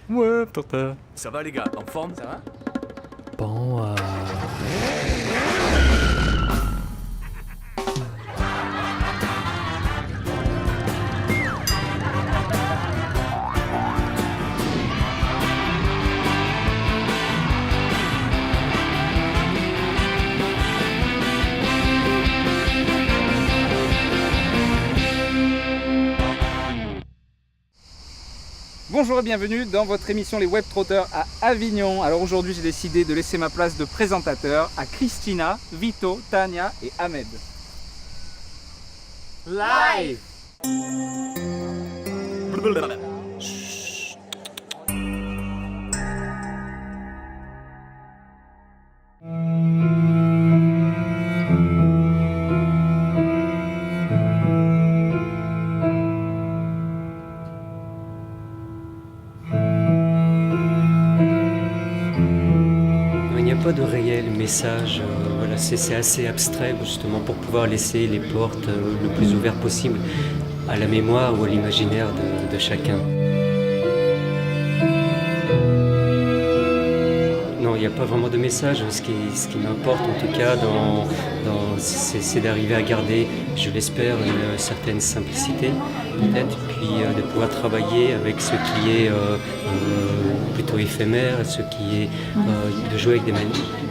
Ouais, Torta. Ça va les gars, en forme? Ça va? Bon, Bonjour et bienvenue dans votre émission Les Web Trotteurs à Avignon. Alors aujourd'hui j'ai décidé de laisser ma place de présentateur à Christina, Vito, Tania et Ahmed. Live! Il n'y a pas de réel message, voilà, c'est assez abstrait justement pour pouvoir laisser les portes le plus ouvertes possible à la mémoire ou à l'imaginaire de chacun. Non, il n'y a pas vraiment de message. Ce qui m'importe en tout cas, c'est d'arriver à garder, je l'espère, une certaine simplicité peut-être, puis de pouvoir travailler avec ce qui est plutôt éphémère, ce qui est de jouer avec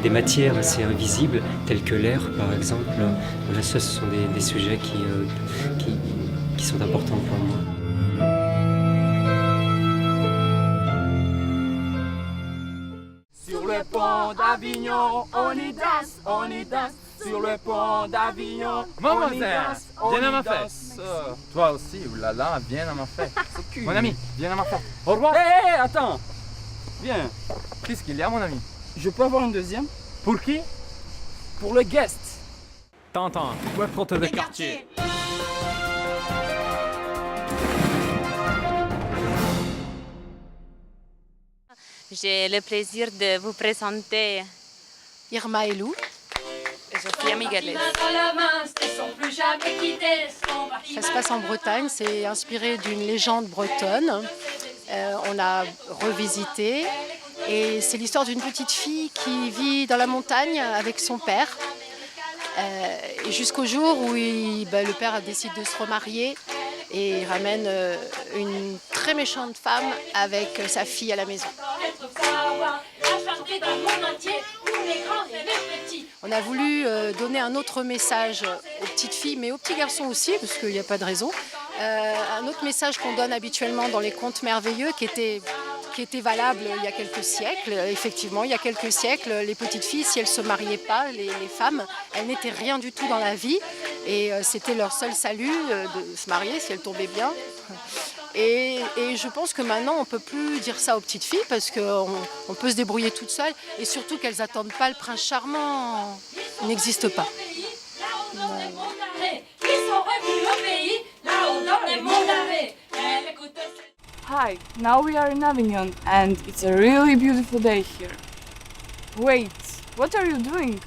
des matières assez invisibles, telles que l'air par exemple. Voilà, ce sont des sujets qui sont importants pour moi. Sur le pont d'Avignon, on y danse, on y danse. Sur le pont d'Avignon, Mademoiselle, on viens à y ma danse. fesse. Toi aussi, oulala, viens à ma fesse. Mon ami, viens à ma fesse. Au Hé, revoir. attends. Viens, Qu'est-ce qu'il y a, mon ami? je peux avoir une deuxième? Pour qui? Pour le guest. T'entends, Web Trotteur de quartier. J'ai le plaisir de vous présenter Irma et Lou. Sofia Migueles. Ça se passe en Bretagne, c'est inspiré d'une légende bretonne. On a revisité et c'est l'histoire d'une petite fille qui vit dans la montagne avec son père. Et jusqu'au jour où le père décide de se remarier et il ramène une très méchante femme avec sa fille à la maison. On a voulu donner un autre message aux petites filles, mais aux petits garçons aussi, parce qu'il n'y a pas de raison. Un autre message qu'on donne habituellement dans les contes merveilleux, qui était valable il y a quelques siècles. Effectivement, il y a quelques siècles, les petites filles, si elles ne se mariaient pas, les femmes, elles n'étaient rien du tout dans la vie. Et c'était leur seul salut de se marier, si elles tombaient bien. Et je pense que maintenant, on ne peut plus dire ça aux petites filles parce qu'on peut se débrouiller toute seule et surtout qu'elles n'attendent pas le prince charmant. Il n'existe pas. Hi, now we are in Avignon and it's a really beautiful day here. Wait, what are you doing?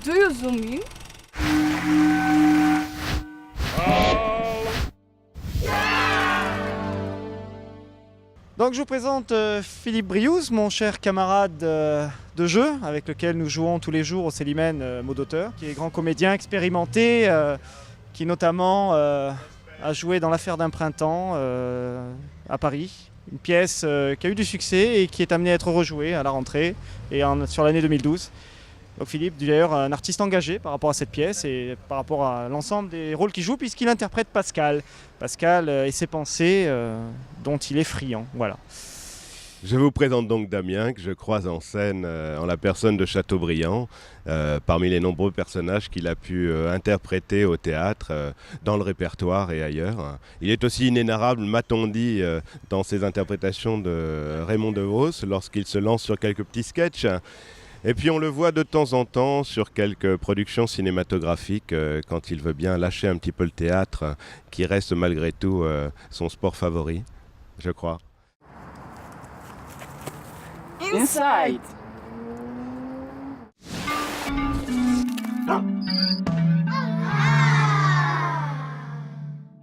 Do you zoom in? Donc je vous présente Philippe Briouze, mon cher camarade de jeu avec lequel nous jouons tous les jours au Célimène mot d'auteur, qui est grand comédien expérimenté, qui notamment a joué dans L'Affaire d'un printemps à Paris, une pièce qui a eu du succès et qui est amenée à être rejouée à la rentrée et sur l'année 2012. Donc Philippe, d'ailleurs, un artiste engagé par rapport à cette pièce et par rapport à l'ensemble des rôles qu'il joue, puisqu'il interprète Pascal. Pascal et ses pensées dont il est friand. Voilà. Je vous présente donc Damien, que je croise en scène en la personne de Chateaubriand, parmi les nombreux personnages qu'il a pu interpréter au théâtre, dans le répertoire et ailleurs. Il est aussi inénarrable, m'a-t-on dit, dans ses interprétations de Raymond DeVos, lorsqu'il se lance sur quelques petits sketchs. Et puis on le voit de temps en temps sur quelques productions cinématographiques quand il veut bien lâcher un petit peu le théâtre, qui reste malgré tout son sport favori, je crois. Inside!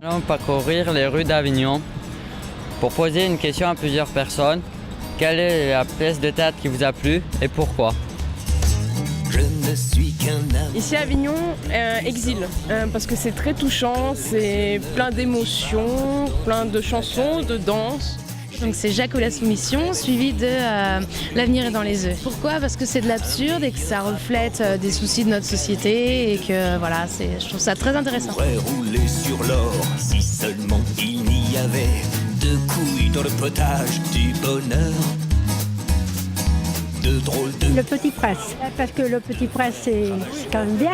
Nous allons parcourir les rues d'Avignon pour poser une question à plusieurs personnes. Quelle est la pièce de théâtre qui vous a plu et pourquoi? Je ne suis qu'un homme. Ici à Avignon, Exil, parce que c'est très touchant, c'est plein d'émotions, plein de chansons, de danse. Donc c'est Jacques ou la soumission, suivi de L'avenir est dans les œufs. Pourquoi? Parce que c'est de l'absurde et que ça reflète des soucis de notre société et que voilà, je trouve ça très intéressant. On pourrait rouler sur l'or si seulement il n'y avait de couilles dans le potage du bonheur. De drôles de... Le Petit Prince, parce que Le Petit Prince c'est quand même bien.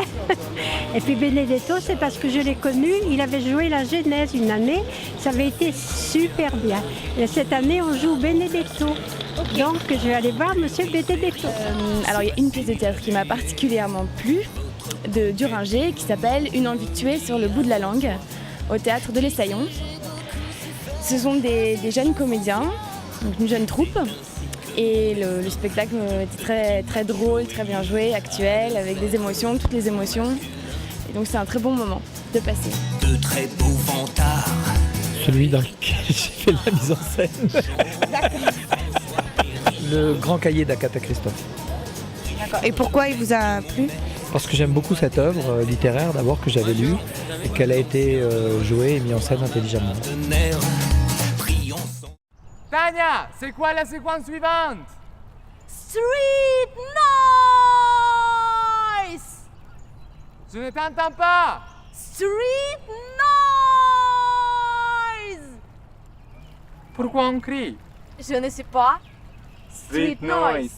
Et puis Benedetto, c'est parce que je l'ai connu, il avait joué la Genèse une année, ça avait été super bien. Et cette année on joue Benedetto, donc je vais aller voir Monsieur Benedetto. Alors il y a une pièce de théâtre qui m'a particulièrement plu, de Duringer, qui s'appelle Une envie de tuer sur le bout de la langue, au théâtre de l'Essaillon. Ce sont des jeunes comédiens, donc une jeune troupe. Et le spectacle était très, très drôle, très bien joué, actuel, avec des émotions, toutes les émotions. Et donc c'est un très bon moment de passer. De très beaux vantards. Celui dans lequel j'ai fait la mise en scène. Le Grand Cahier d'Agatha Christophe. D'accord. Et pourquoi il vous a plu? Parce que j'aime beaucoup cette œuvre littéraire d'abord que j'avais lue et qu'elle a été jouée et mise en scène intelligemment. Tania, c'est quoi la séquence suivante? Street noise. Je ne t'entends pas. Street noise. Pourquoi on crie? Je ne sais pas. Street noise.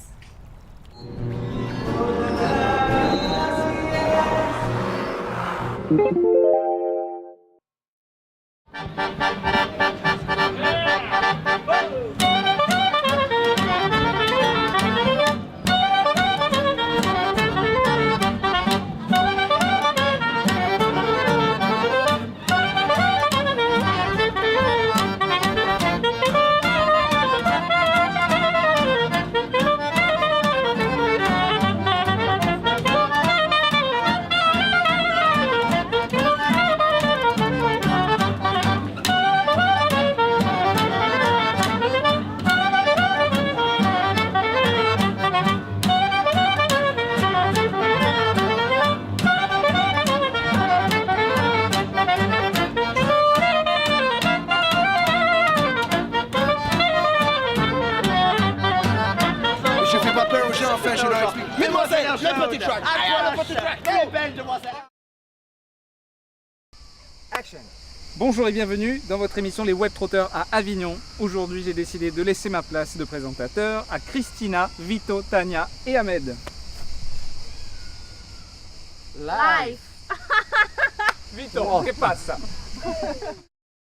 Mademoiselle, le petit track. Le petit track. Très belle demoiselle. Action. Bonjour et bienvenue dans votre émission Les Web Trotteurs à Avignon. Aujourd'hui, j'ai décidé de laisser ma place de présentateur à Christina, Vito, Tania et Ahmed. Live. Vito, che passa?